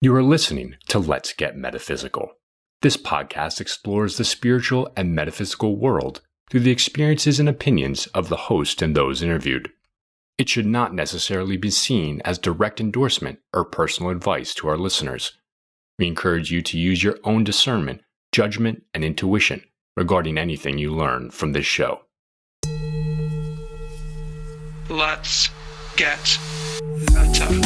You are listening to Let's Get Metaphysical. This podcast explores the spiritual and metaphysical world through the experiences and opinions of the host and those interviewed. It should not necessarily be seen as direct endorsement or personal advice to our listeners. We encourage you to use your own discernment, judgment, and intuition regarding anything you learn from this show. Let's get meta.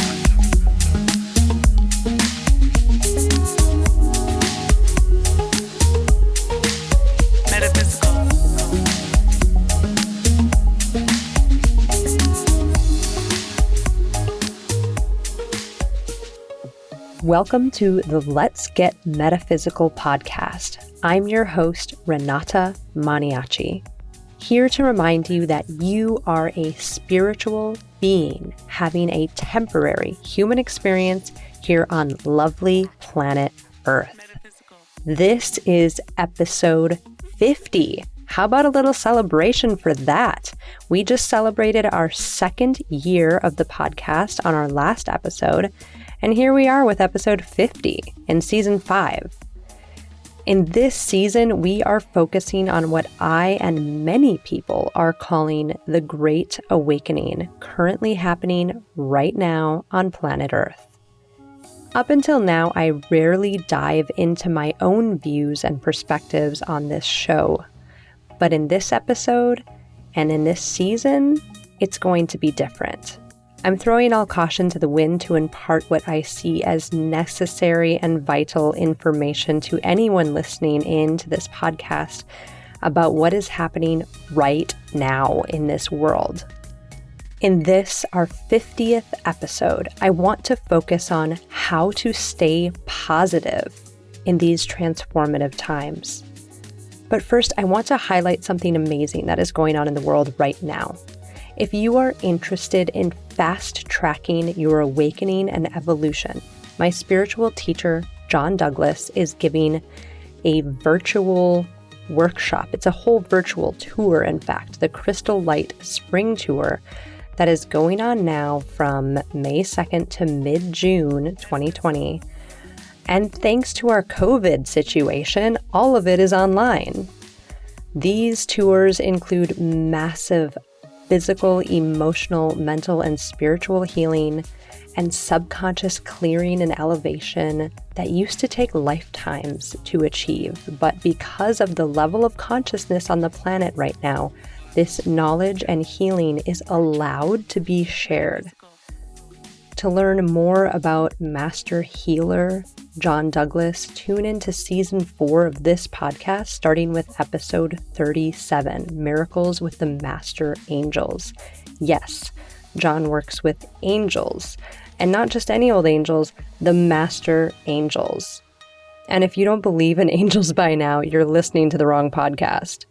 Metaphysical. Welcome to the Let's Get Metaphysical Podcast. I'm your host, Renata Maniaci, here to remind you that you are a spiritual being having a temporary human experience here on lovely planet Earth. This is episode 50. How about a little celebration for that? We just celebrated our second year of the podcast on our last episode, and here we are with episode 50 in season 5. In this season, we are focusing on what I and many people are calling the Great Awakening, currently happening right now on planet Earth. Up until now, I rarely dive into my own views and perspectives on this show. But in this episode and in this season, it's going to be different. I'm throwing all caution to the wind to impart what I see as necessary and vital information to anyone listening in to this podcast about what is happening right now in this world. In this, our 50th episode, I want to focus on how to stay positive in these transformative times. But first, I want to highlight something amazing that is going on in the world right now. If you are interested in fast-tracking your awakening and evolution, my spiritual teacher, John Douglas, is giving a virtual workshop. It's a whole virtual tour, in fact, the Crystal Light Spring Tour, that is going on now from May 2nd to mid-June 2020. And thanks to our COVID situation, all of it is online. These tours include massive physical, emotional, mental, and spiritual healing and subconscious clearing and elevation that used to take lifetimes to achieve. But because of the level of consciousness on the planet right now, this knowledge and healing is allowed to be shared. To learn more about Master Healer John Douglas, tune into season 4 of this podcast, starting with episode 37, Miracles with the Master Angels. Yes, John works with angels, and not just any old angels, the Master Angels. And if you don't believe in angels by now, you're listening to the wrong podcast.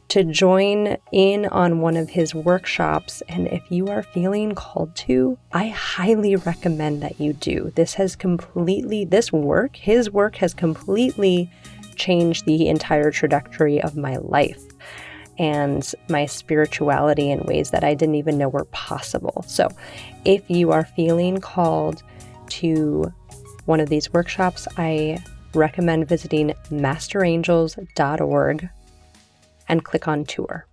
To join in on one of his workshops, and if you are feeling called to, I highly recommend that you do. His work has completely changed the entire trajectory of my life and my spirituality in ways that I didn't even know were possible. So if you are feeling called to one of these workshops, I recommend visiting masterangels.org and click on tour.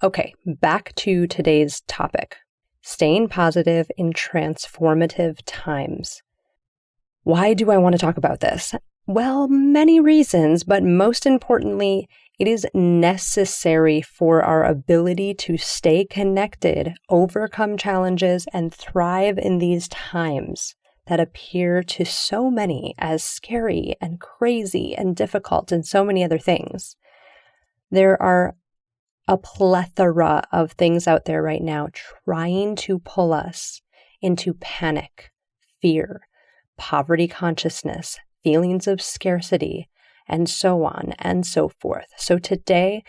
Okay, back to today's topic, staying positive in transformative times. Why do I want to talk about this? Well, many reasons, but most importantly, it is necessary for our ability to stay connected, overcome challenges, and thrive in these times that appear to so many as scary and crazy and difficult and so many other things. There are a plethora of things out there right now trying to pull us into panic, fear, poverty consciousness, feelings of scarcity, and so on and so forth. So today,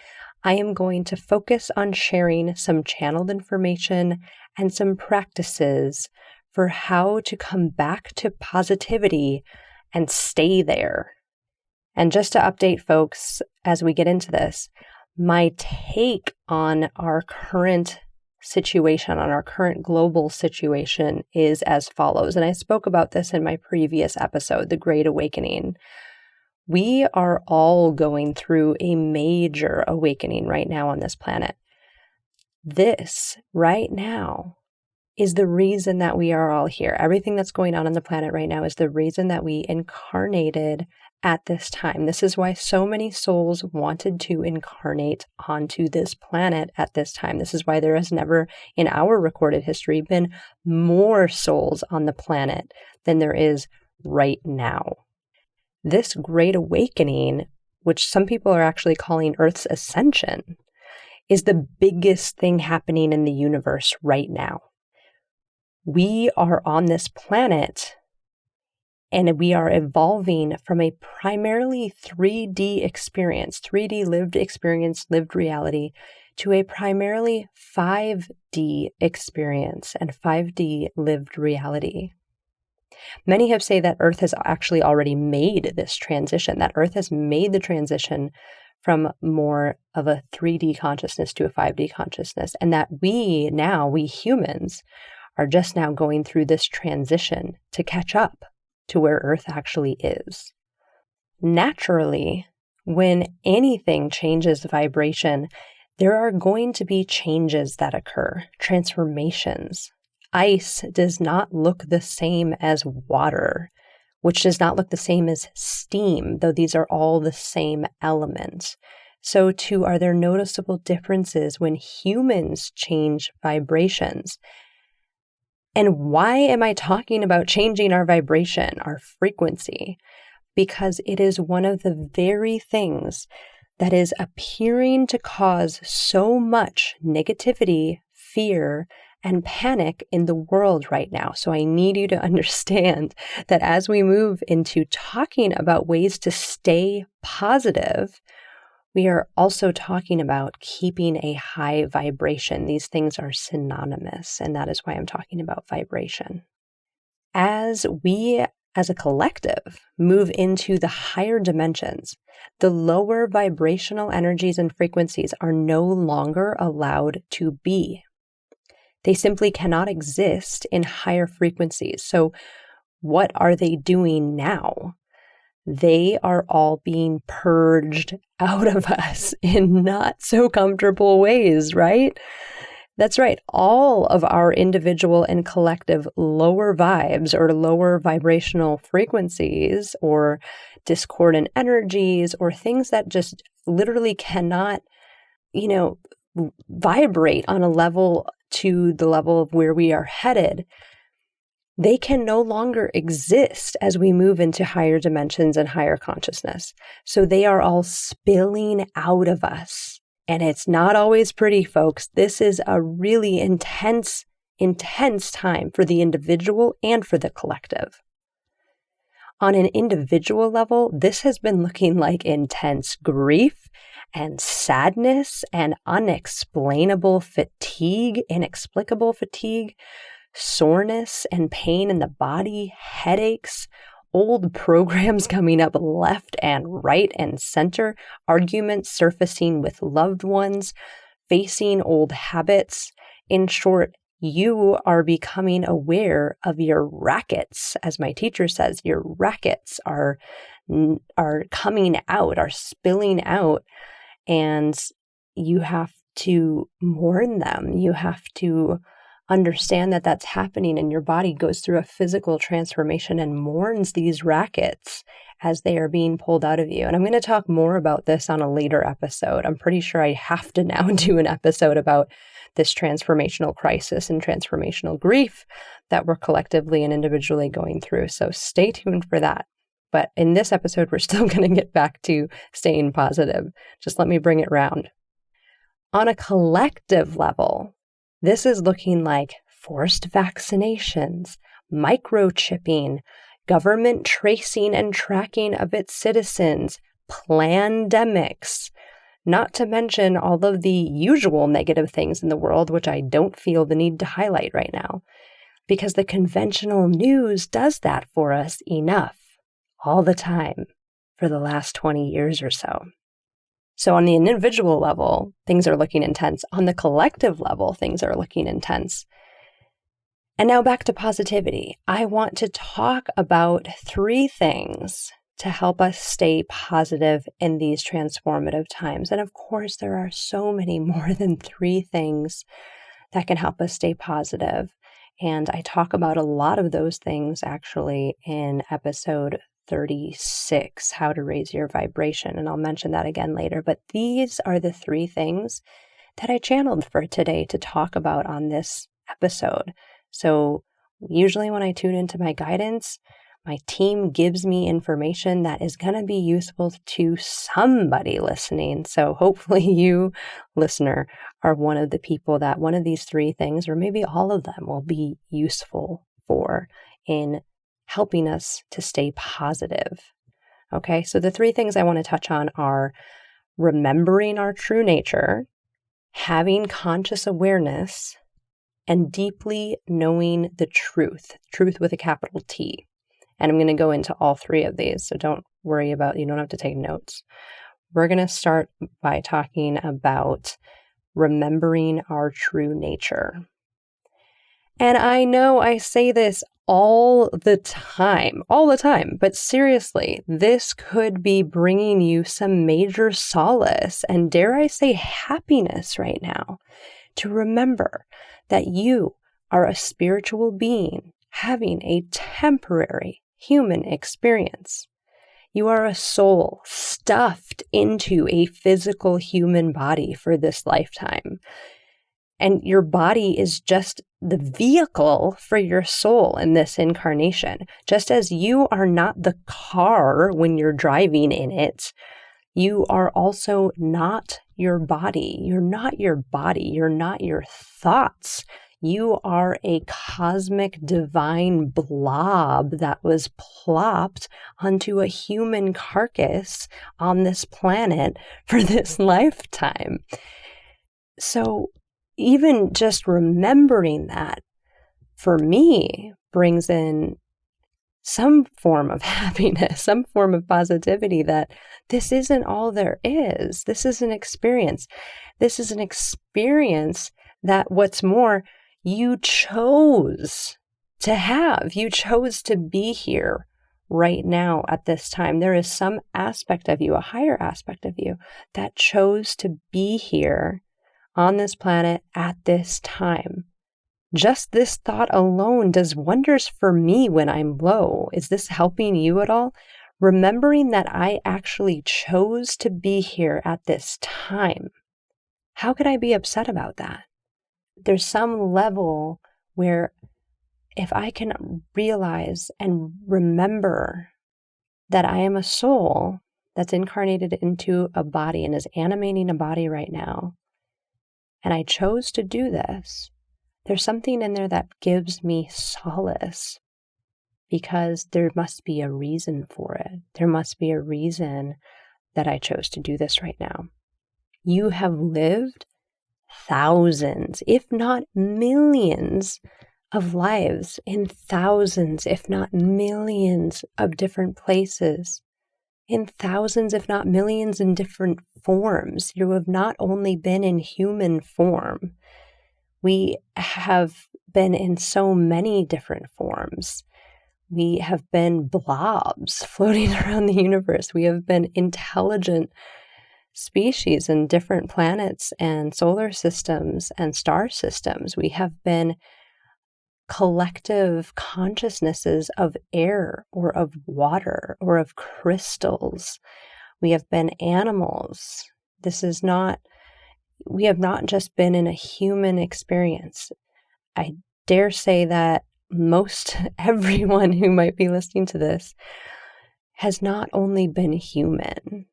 I am going to focus on sharing some channeled information and some practices for how to come back to positivity and stay there. And just to update folks as we get into this, my take on our current situation, on our current global situation, is as follows. And I spoke about this in my previous episode, The Great Awakening. We are all going through a major awakening right now on this planet. This right now is the reason that we are all here. Everything that's going on the planet right now is the reason that we incarnated at this time. This is why so many souls wanted to incarnate onto this planet at this time. This is why there has never, in our recorded history, been more souls on the planet than there is right now. This Great Awakening, which some people are actually calling Earth's ascension, is the biggest thing happening in the universe right now. We are on this planet and we are evolving from a primarily 3D experience, 3D lived experience, lived reality, to a primarily 5D experience and 5D lived reality. Many have said that Earth has actually already made this transition, that Earth has made the transition from more of a 3D consciousness to a 5D consciousness, and that we humans, are just now going through this transition to catch up to where Earth actually is. Naturally, when anything changes vibration, there are going to be changes that occur, transformations. Ice does not look the same as water, which does not look the same as steam, though these are all the same element. So too are there noticeable differences when humans change vibrations. And why am I talking about changing our vibration, our frequency? Because it is one of the very things that is appearing to cause so much negativity, fear, and panic in the world right now. So I need you to understand that as we move into talking about ways to stay positive, we are also talking about keeping a high vibration. These things are synonymous, and that is why I'm talking about vibration. As we, as a collective, move into the higher dimensions, the lower vibrational energies and frequencies are no longer allowed to be. They simply cannot exist in higher frequencies. So what are they doing now? They are all being purged out of us in not so comfortable ways, right? That's right. All of our individual and collective lower vibes or lower vibrational frequencies or discordant energies or things that just literally cannot, vibrate on a level to the level of where we are headed, they can no longer exist as we move into higher dimensions and higher consciousness. So they are all spilling out of us. And it's not always pretty, folks. This is a really intense time for the individual and for the collective. On an individual level, this has been looking like intense grief and sadness and unexplainable fatigue, inexplicable fatigue, soreness and pain in the body, headaches, old programs coming up left and right and center, arguments surfacing with loved ones, facing old habits. In short, you are becoming aware of your rackets. As my teacher says, your rackets are coming out, are spilling out, and you have to mourn them. You have to understand that that's happening, and your body goes through a physical transformation and mourns these rackets as they are being pulled out of you. And I'm going to talk more about this on a later episode. I'm pretty sure I have to now do an episode about this transformational crisis and transformational grief that we're collectively and individually going through. So stay tuned for that. But in this episode, we're still going to get back to staying positive. Just let me bring it round. On a collective level, this is looking like forced vaccinations, microchipping, government tracing and tracking of its citizens, plandemics, not to mention all of the usual negative things in the world, which I don't feel the need to highlight right now, because the conventional news does that for us enough all the time for the last 20 years or so. So on the individual level, things are looking intense. On the collective level, things are looking intense. And now back to positivity. I want to talk about 3 things to help us stay positive in these transformative times. And of course, there are so many more than 3 things that can help us stay positive. And I talk about a lot of those things actually in episode 36, How to Raise Your Vibration. And I'll mention that again later. But these are the 3 things that I channeled for today to talk about on this episode. So usually when I tune into my guidance, my team gives me information that is going to be useful to somebody listening. So hopefully you, listener, are one of the people that one of these 3 things, or maybe all of them, will be useful for in helping us to stay positive. Okay, so the 3 things I want to touch on are remembering our true nature, having conscious awareness, and deeply knowing the truth with a capital T. And I'm going to go into all 3 of these, so don't worry about, you don't have to take notes. We're going to start by talking about remembering our true nature. And I know I say this all the time, but seriously, this could be bringing you some major solace and, dare I say, happiness right now, to remember that you are a spiritual being having a temporary human experience. You are a soul stuffed into a physical human body for this lifetime. And your body is just the vehicle for your soul in this incarnation. Just as you are not the car when you're driving in it, you are also not your body. You're not your body. You're not your thoughts. You are a cosmic divine blob that was plopped onto a human carcass on this planet for this lifetime. So even just remembering that, for me, brings in some form of happiness, some form of positivity, that this isn't all there is. This is an experience. This is an experience that, what's more, you chose to have. You chose to be here right now at this time. There is some aspect of you, a higher aspect of you, that chose to be here on this planet at this time. Just this thought alone does wonders for me when I'm low. Is this helping you at all? Remembering that I actually chose to be here at this time. How could I be upset about that? There's some level where if I can realize and remember that I am a soul that's incarnated into a body and is animating a body right now, and I chose to do this, there's something in there that gives me solace, because there must be a reason for it. There must be a reason that I chose to do this right now. You have lived thousands, if not millions, of lives in thousands, if not millions, of different places, in thousands, if not millions, in different forms. You have not only been in human form. We have been in so many different forms. We have been blobs floating around the universe. We have been intelligent species in different planets and solar systems and star systems. We have been collective consciousnesses of air or of water or of crystals. We have been animals. We have not just been in a human experience. I dare say that most everyone who might be listening to this has not only been human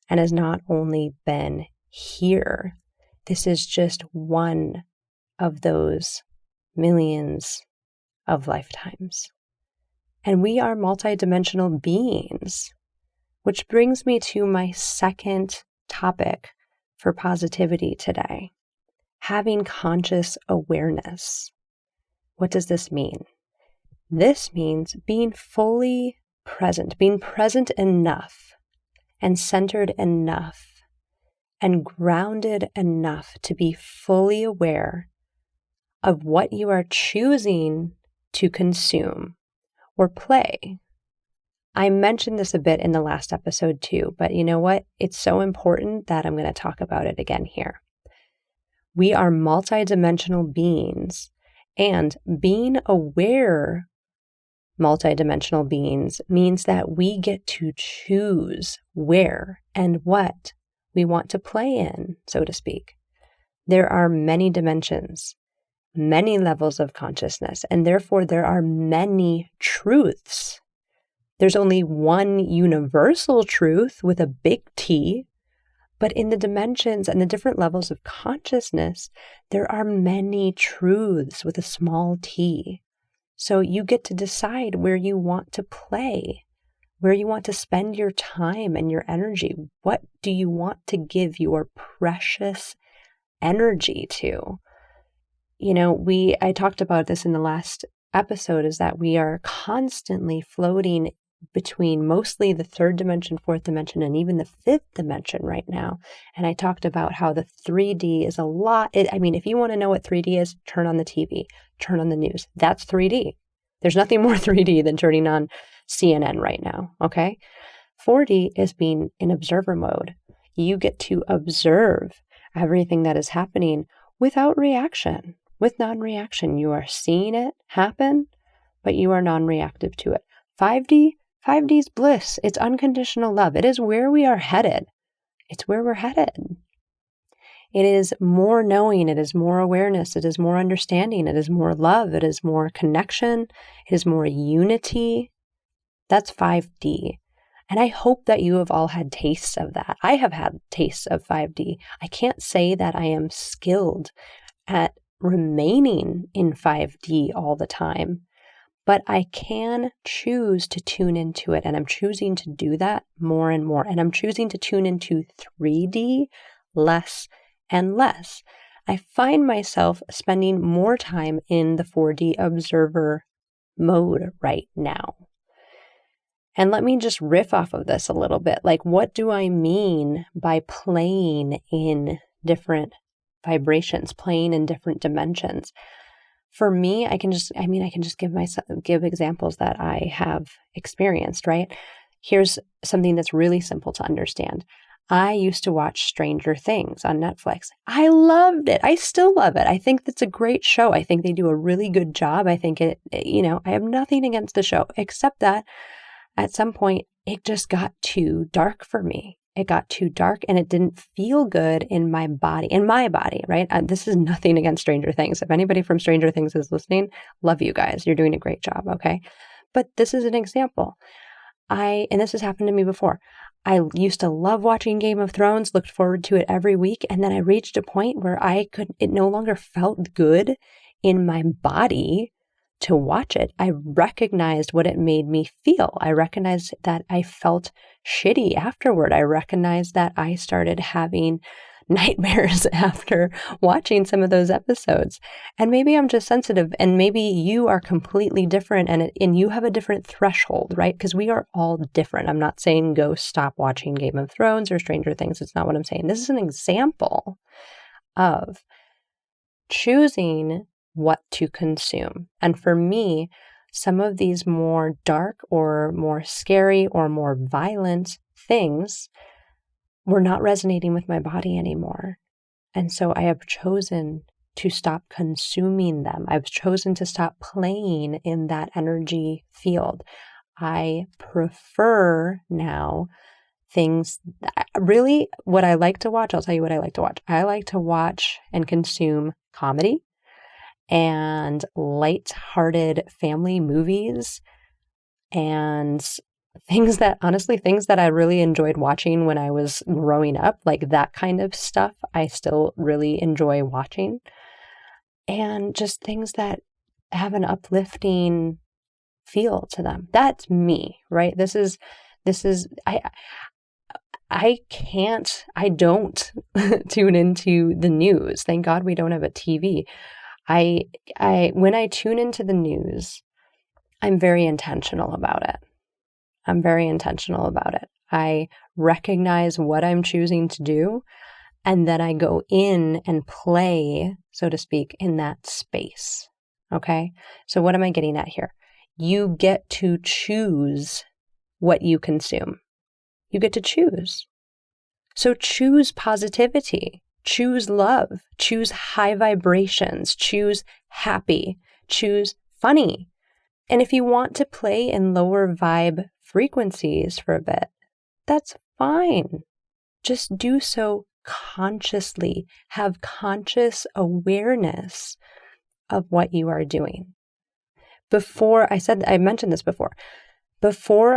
and has not only been here. This is just one of those millions of lifetimes. And we are multidimensional beings, which brings me to my second topic for positivity today: having conscious awareness. What does this mean? This means being fully present, being present enough and centered enough and grounded enough to be fully aware of what you are choosing to consume or play. I mentioned this a bit in the last episode too, but you know what? It's so important that I'm going to talk about it again here. We are multidimensional beings, and being aware multidimensional beings means that we get to choose where and what we want to play in, so to speak. There are many dimensions, many levels of consciousness, and therefore there are many truths. There's only one universal truth with a big T, but in the dimensions and the different levels of consciousness, there are many truths with a small t. So you get to decide where you want to play, where you want to spend your time and your energy. What do you want to give your precious energy to? You know, I talked about this in the last episode, is that we are constantly floating between mostly the third dimension, fourth dimension, and even the fifth dimension right now. And I talked about how the 3D is a lot. If you want to know what 3D is, turn on the TV, turn on the news. That's 3D. There's nothing more 3D than turning on CNN right now, okay? 4D is being in observer mode. You get to observe everything that is happening without reaction, with non-reaction. You are seeing it happen, but you are non-reactive to it. 5D's bliss. It's unconditional love. It is where we are headed. It's where we're headed. It is more knowing. It is more awareness. It is more understanding. It is more love. It is more connection. It is more unity. That's 5D. And I hope that you have all had tastes of that. I have had tastes of 5D. I can't say that I am skilled at remaining in 5D all the time, but I can choose to tune into it, and I'm choosing to do that more and more, and I'm choosing to tune into 3D less and less. I find myself spending more time in the 4D observer mode right now. And let me just riff off of this a little bit. Like, what do I mean by playing in different vibrations, playing in different dimensions? For me, I can just give examples that I have experienced, right? Here's something that's really simple to understand. I used to watch Stranger Things on Netflix. I loved it. I still love it. I think that's a great show. I think they do a really good job. I think I have nothing against the show, except that at some point it just got too dark for me. It got too dark and it didn't feel good in my body, right? This is nothing against Stranger Things. If anybody from Stranger Things is listening, love you guys. You're doing a great job, okay? But this is an example. And this has happened to me before. I used to love watching Game of Thrones, looked forward to it every week, and then I reached a point where it no longer felt good in my body to watch it. I recognized what it made me feel. I recognized that I felt shitty afterward. I recognized that I started having nightmares after watching some of those episodes. And maybe I'm just sensitive, and maybe you are completely different, and you have a different threshold, right? Because we are all different. I'm not saying go stop watching Game of Thrones or Stranger Things. It's not what I'm saying. This is an example of choosing what to consume. And for me, some of these more dark or more scary or more violent things were not resonating with my body anymore. And so I have chosen to stop consuming them. I've chosen to stop playing in that energy field. I prefer now things really what I like to watch. I'll tell you what I like to watch. I like to watch and consume comedy and light-hearted family movies and things that I really enjoyed watching when I was growing up, like that kind of stuff I still really enjoy watching. And just things that have an uplifting feel to them. That's me, right? I don't tune into the news. Thank God we don't have a TV. When I tune into the news, I'm very intentional about it. I recognize what I'm choosing to do, And then I go in and play, so to speak, in that space. Okay? So what am I getting at here? You get to choose what you consume. You get to choose. So choose positivity, choose love, choose high vibrations, choose happy, choose funny. And if you want to play in lower vibe frequencies for a bit, that's fine. Just do so consciously. Have conscious awareness of what you are doing. I mentioned this before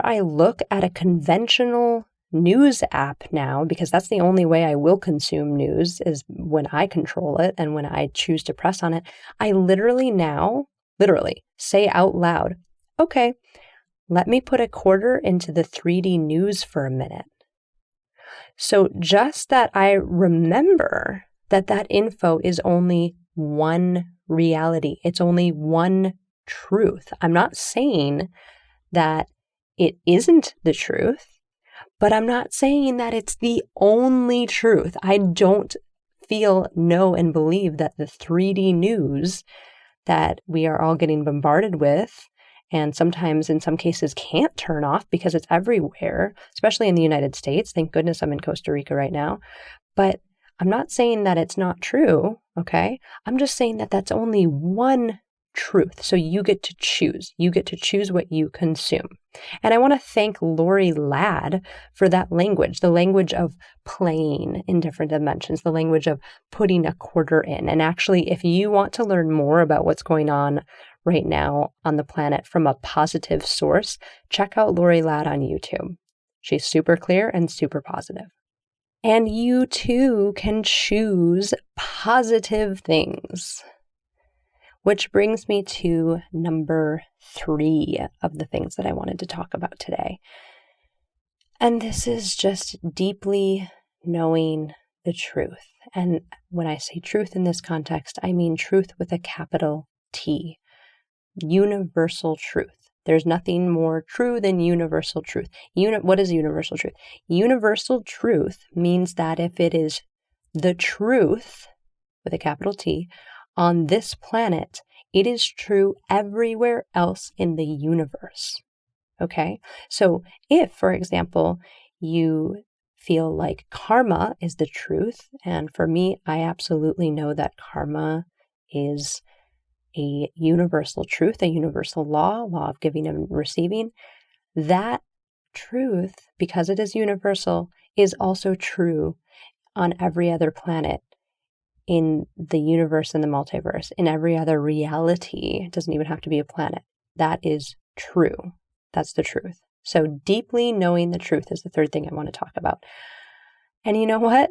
I look at a conventional news app now, because that's the only way I will consume news is when I control it and when I choose to press on it, I literally say out loud, okay, let me put a quarter into the 3D news for a minute. So just that I remember that info is only one reality. It's only one truth. I'm not saying that it isn't the truth, but I'm not saying that it's the only truth. I don't know and believe that the 3D news that we are all getting bombarded with, and sometimes in some cases can't turn off because it's everywhere, especially in the United States. Thank goodness I'm in Costa Rica right now. But I'm not saying that it's not true, okay? I'm just saying that that's only one truth. So you get to choose. You get to choose what you consume. And I want to thank Lori Ladd for that language, the language of playing in different dimensions, the language of putting a quarter in. And actually, if you want to learn more about what's going on right now on the planet from a positive source, check out Lori Ladd on YouTube. She's super clear and super positive. And you too can choose positive things. Which brings me to number 3 of the things that I wanted to talk about today. And this is just deeply knowing the truth. And when I say truth in this context, I mean truth with a capital T. Universal truth. There's nothing more true than universal truth. What is universal truth? Universal truth means that if it is the truth, with a capital T, on this planet, it is true everywhere else in the universe. Okay? So if, for example, you feel like karma is the truth, and for me, I absolutely know that karma is a universal truth, a universal law of giving and receiving, that truth, because it is universal, is also true on every other planet in the universe and the multiverse, in every other reality. It doesn't even have to be a planet. That is true. That's the truth. So deeply knowing the truth is the third thing I want to talk about. And you know what?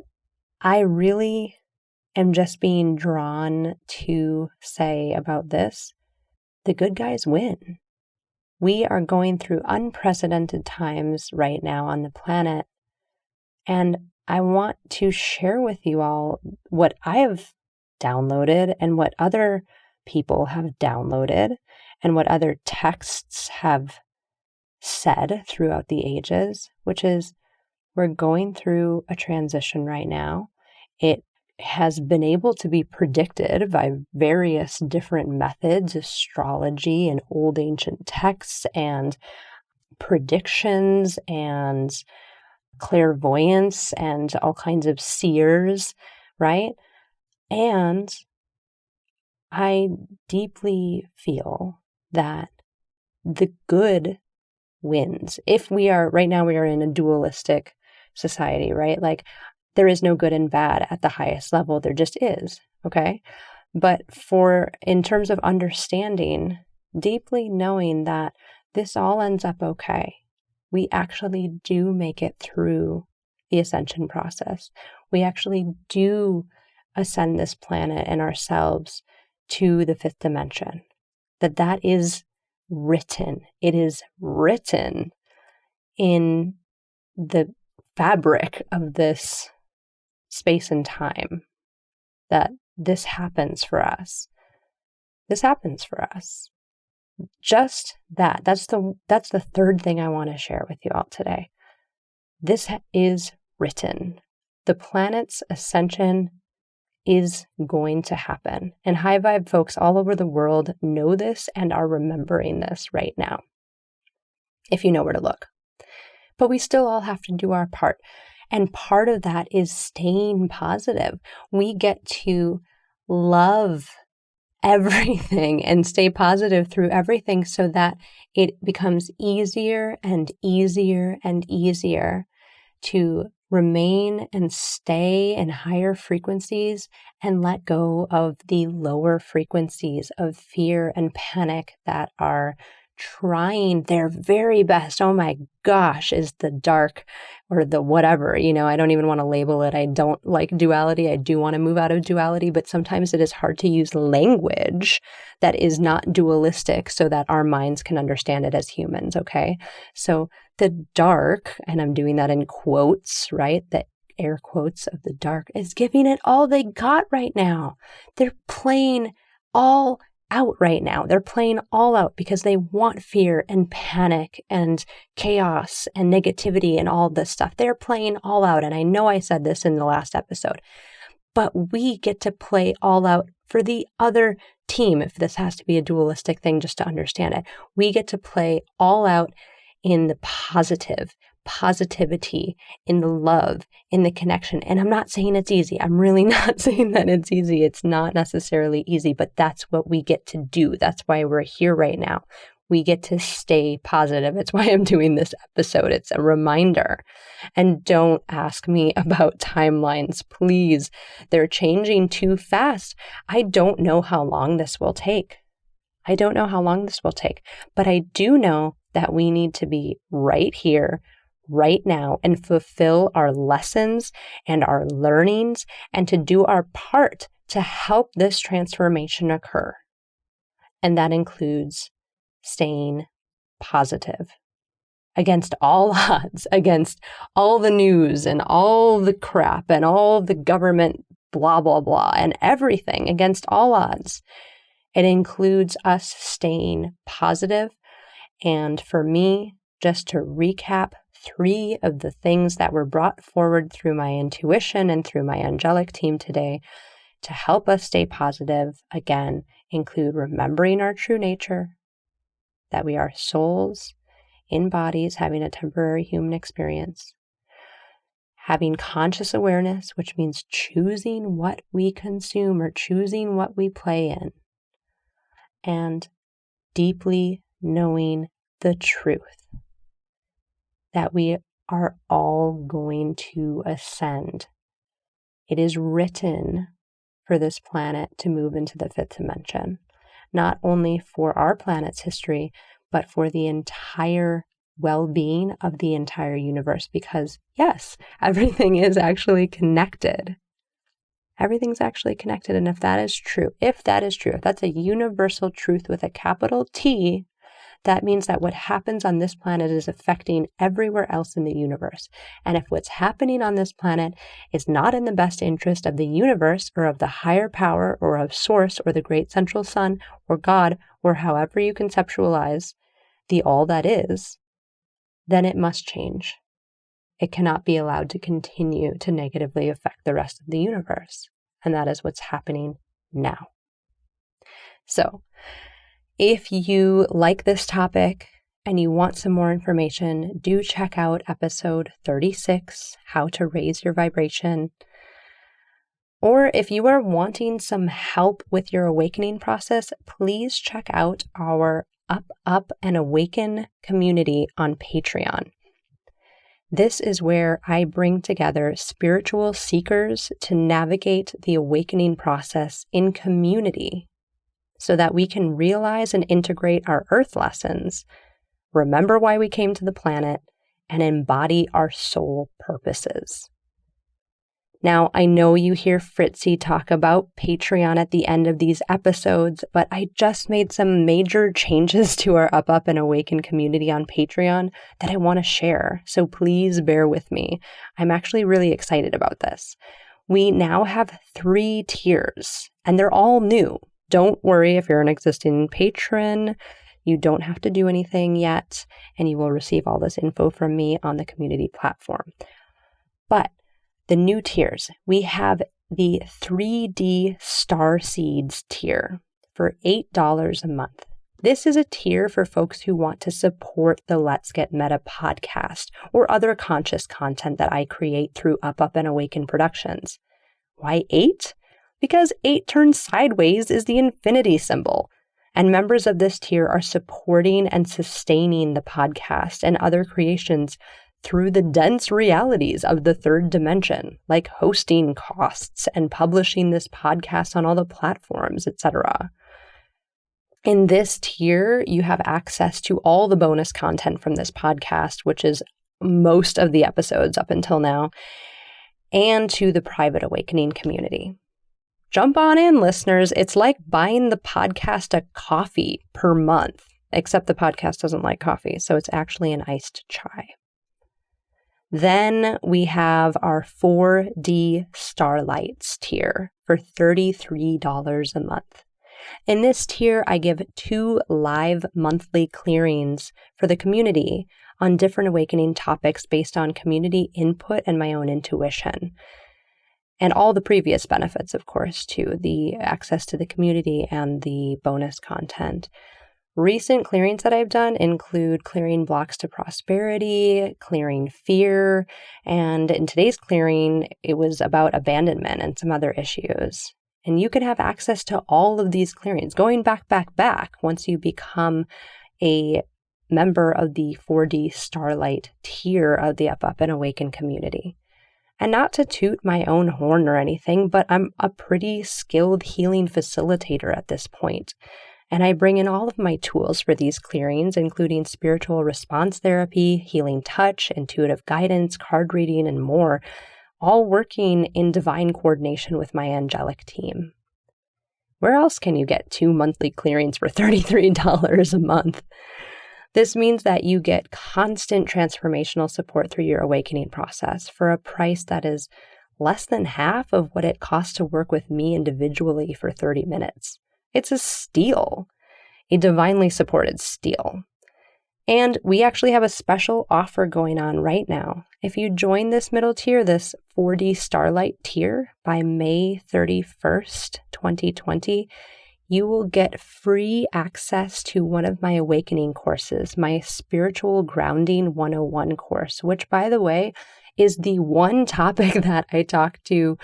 I really am just being drawn to say about this, the good guys win. We are going through unprecedented times right now on the planet. And I want to share with you all what I have downloaded and what other people have downloaded and what other texts have said throughout the ages, which is we're going through a transition right now. It has been able to be predicted by various different methods, astrology and old ancient texts and predictions and clairvoyance and all kinds of seers, right? And I deeply feel that the good wins. If we are, right now we are in a dualistic society, right? Like there is no good and bad at the highest level. There just is, okay? But in terms of understanding, deeply knowing that this all ends up okay. We actually do make it through the ascension process. We actually do ascend this planet and ourselves to the 5th dimension. That is written. It is written in the fabric of this space and time that this happens for us. This happens for us. Just that. That's the third thing I want to share with you all today. This is written. The planet's ascension is going to happen. And high vibe folks all over the world know this and are remembering this right now, if you know where to look. But we still all have to do our part. And part of that is staying positive. We get to love everything and stay positive through everything so that it becomes easier and easier and easier to remain and stay in higher frequencies and let go of the lower frequencies of fear and panic that are trying their very best. Oh my gosh, is the dark or the whatever, I don't even want to label it. I don't like duality. I do want to move out of duality, but sometimes it is hard to use language that is not dualistic so that our minds can understand it as humans, okay? So the dark, and I'm doing that in quotes, right? The air quotes of the dark is giving it all they got right now. They're playing all out right now. They're playing all out because they want fear and panic and chaos and negativity and all this stuff. They're playing all out. And I know I said this in the last episode, but we get to play all out for the other team. If this has to be a dualistic thing, just to understand it, we get to play all out in the positivity, in the love, in the connection. And I'm not saying it's easy. I'm really not saying that it's easy. It's not necessarily easy, but that's what we get to do. That's why we're here right now. We get to stay positive. It's why I'm doing this episode. It's a reminder. And don't ask me about timelines, please. They're changing too fast. I don't know how long this will take. But I do know that we need to be right here, right now, and fulfill our lessons and our learnings and to do our part to help this transformation occur. And that includes staying positive against all odds, against all the news and all the crap and all the government blah, blah, blah, and everything against all odds. It includes us staying positive. And for me, just to recap, 3 of the things that were brought forward through my intuition and through my angelic team today to help us stay positive, again, include remembering our true nature, that we are souls in bodies having a temporary human experience, having conscious awareness, which means choosing what we consume or choosing what we play in, and deeply knowing the truth that we are all going to ascend. It is written for this planet to move into the 5th dimension, not only for our planet's history, but for the entire well-being of the entire universe. Because yes, everything is actually connected. Everything's actually connected. And if that is true, if that's a universal truth with a capital T, that means that what happens on this planet is affecting everywhere else in the universe. And if what's happening on this planet is not in the best interest of the universe or of the higher power or of source or the great central sun or God or however you conceptualize the all that is, then it must change. It cannot be allowed to continue to negatively affect the rest of the universe. And that is what's happening now. So, if you like this topic and you want some more information, do check out episode 36, How to Raise Your Vibration. Or if you are wanting some help with your awakening process, please check out our Up and Awaken community on Patreon. This is where I bring together spiritual seekers to navigate the awakening process in community so that we can realize and integrate our earth lessons, remember why we came to the planet, and embody our soul purposes. Now, I know you hear Fritzy talk about Patreon at the end of these episodes, but I just made some major changes to our Up and Awaken community on Patreon that I want to share, so please bear with me. I'm actually really excited about this. We now have 3 tiers, and they're all new. Don't worry if you're an existing patron. You don't have to do anything yet, and you will receive all this info from me on the community platform. But the new tiers. We have the 3D Star Seeds tier for $8 a month. This is a tier for folks who want to support the Let's Get Meta podcast or other conscious content that I create through Up and Awaken Productions. Why 8? Because 8 turned sideways is the infinity symbol, and members of this tier are supporting and sustaining the podcast and other creations through the dense realities of the third dimension, like hosting costs and publishing this podcast on all the platforms, etc. In this tier, you have access to all the bonus content from this podcast, which is most of the episodes up until now, and to the private awakening community. Jump on in, listeners. It's like buying the podcast a coffee per month, except the podcast doesn't like coffee, so it's actually an iced chai. Then we have our 4D Starlights tier for $33 a month. In this tier, I give 2 live monthly clearings for the community on different awakening topics based on community input and my own intuition. And all the previous benefits, of course, too, the access to the community and the bonus content. Recent clearings that I've done include clearing blocks to prosperity, clearing fear, and in today's clearing, it was about abandonment and some other issues. And you can have access to all of these clearings going back once you become a member of the 4D Starlight tier of the Up and Awaken community. And not to toot my own horn or anything, but I'm a pretty skilled healing facilitator at this point. And I bring in all of my tools for these clearings, including spiritual response therapy, healing touch, intuitive guidance, card reading, and more, all working in divine coordination with my angelic team. Where else can you get 2 monthly clearings for $33 a month? This means that you get constant transformational support through your awakening process for a price that is less than half of what it costs to work with me individually for 30 minutes. It's a steal, a divinely supported steal. And we actually have a special offer going on right now. If you join this middle tier, this 4D Starlight tier, by May 31st, 2020, you will get free access to one of my awakening courses, my Spiritual Grounding 101 course, which, by the way, is the one topic that I talk to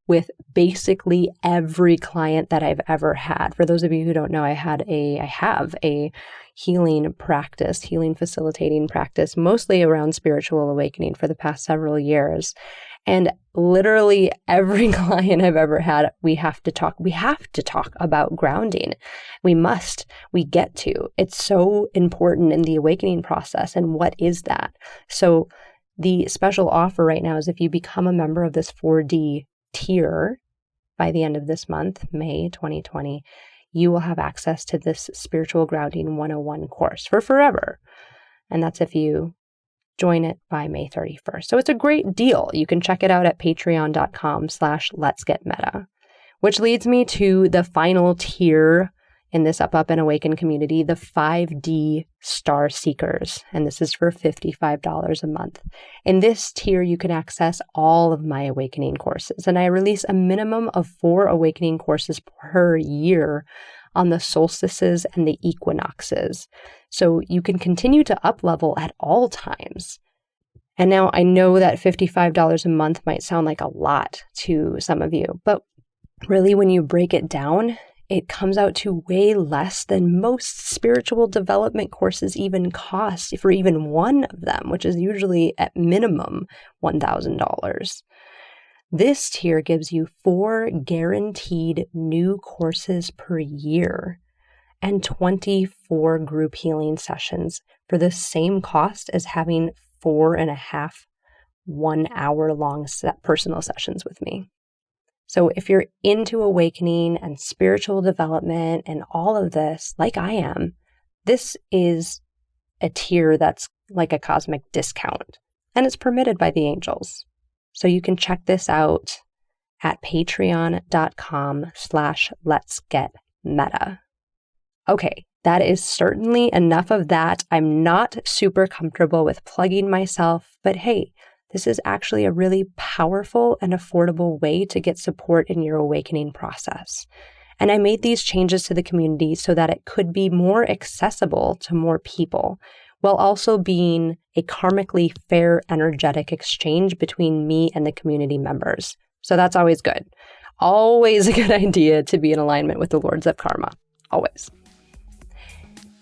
with basically every client that I've ever had. For those of you who don't know, I have a healing practice, healing facilitating practice, mostly around spiritual awakening for the past several years. And literally every client I've ever had, we have to talk about grounding. We get to. It's so important in the awakening process. And what is that? So the special offer right now is if you become a member of this 4D tier by the end of this month, May 2020, you will have access to this Spiritual Grounding 101 course for forever. And that's if you join it by May 31st. So it's a great deal. You can check it out at patreon.com/letsgetmeta, which leads me to the final tier in this Up and Awaken community, the 5D Star Seekers. And this is for $55 a month. In this tier, you can access all of my awakening courses. And I release a minimum of 4 awakening courses per year on the solstices and the equinoxes. So you can continue to up-level at all times. And now I know that $55 a month might sound like a lot to some of you, but really when you break it down, it comes out to way less than most spiritual development courses even cost for even one of them, which is usually at minimum $1,000. This tier gives you 4 guaranteed new courses per year and 24 group healing sessions for the same cost as having 4.5 1-hour-long personal sessions with me. So if you're into awakening and spiritual development and all of this, like I am, this is a tier that's like a cosmic discount, and it's permitted by the angels. So you can check this out at patreon.com/letsgetmeta. Okay, that is certainly enough of that. I'm not super comfortable with plugging myself, but hey, this is actually a really powerful and affordable way to get support in your awakening process. And I made these changes to the community so that it could be more accessible to more people, while also being a karmically fair, energetic exchange between me and the community members. So that's always good. Always a good idea to be in alignment with the Lords of Karma. Always.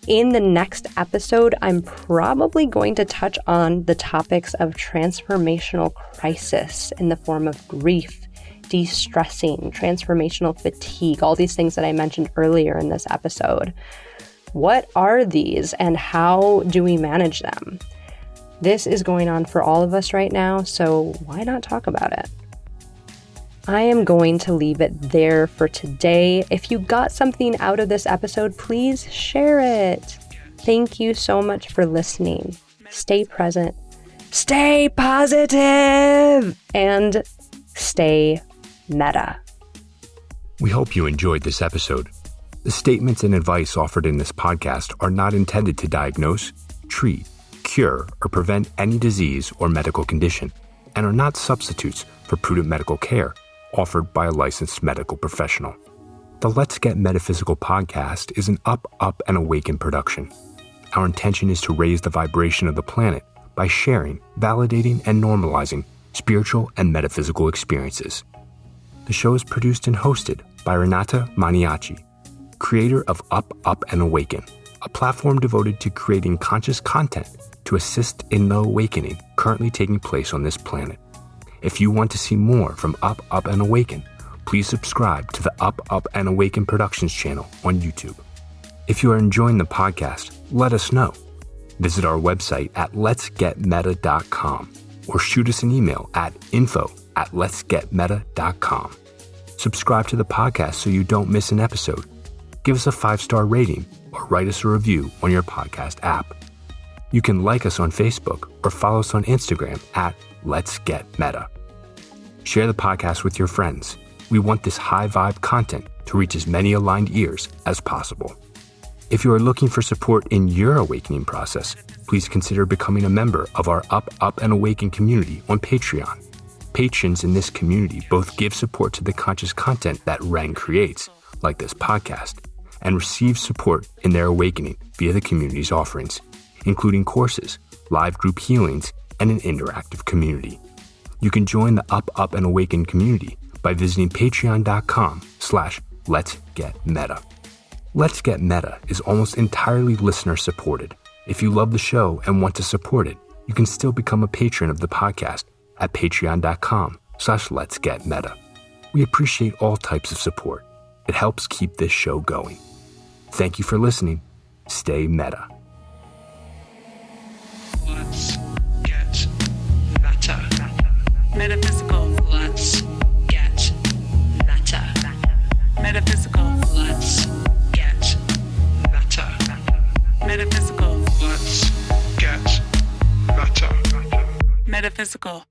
In the next episode, I'm probably going to touch on the topics of transformational crisis in the form of grief, de-stressing, transformational fatigue, all these things that I mentioned earlier in this episode. What are these and how do we manage them? This is going on for all of us right now, so why not talk about it? I am going to leave it there for today. If you got something out of this episode, please share it. Thank you so much for listening. Stay present, stay positive, and stay meta. We hope you enjoyed this episode. The statements and advice offered in this podcast are not intended to diagnose, treat, cure, or prevent any disease or medical condition, and are not substitutes for prudent medical care offered by a licensed medical professional. The Let's Get Metaphysical podcast is an Up, and Awaken production. Our intention is to raise the vibration of the planet by sharing, validating, and normalizing spiritual and metaphysical experiences. The show is produced and hosted by Renata Maniaci, creator of Up, and Awaken, a platform devoted to creating conscious content to assist in the awakening currently taking place on this planet. If you want to see more from Up, and Awaken, please subscribe to the Up, and Awaken Productions channel on YouTube. If you are enjoying the podcast, let us know. Visit our website at letsgetmeta.com or shoot us an email at info@letsgetmeta.com. Subscribe to the podcast so you don't miss an episode. Give us a 5-star rating or write us a review on your podcast app. You can like us on Facebook or follow us on Instagram at Let's Get Meta. Share the podcast with your friends. We want this high vibe content to reach as many aligned ears as possible. If you are looking for support in your awakening process, please consider becoming a member of our Up, and Awaken community on Patreon. Patrons in this community both give support to the conscious content that Ren creates, like this podcast, and receive support in their awakening via the community's offerings, including courses, live group healings, and an interactive community. You can join the Up, and Awaken community by visiting patreon.com/letsgetmeta. Let's Get Meta is almost entirely listener supported. If you love the show and want to support it, you can still become a patron of the podcast at patreon.com/letsgetmeta. We appreciate all types of support. It helps keep this show going. Thank you for listening. Stay meta. Let's get meta. Metaphysical. Let's get meta. Metaphysical. Let's get meta. Metaphysical. Let's get meta. Metaphysical.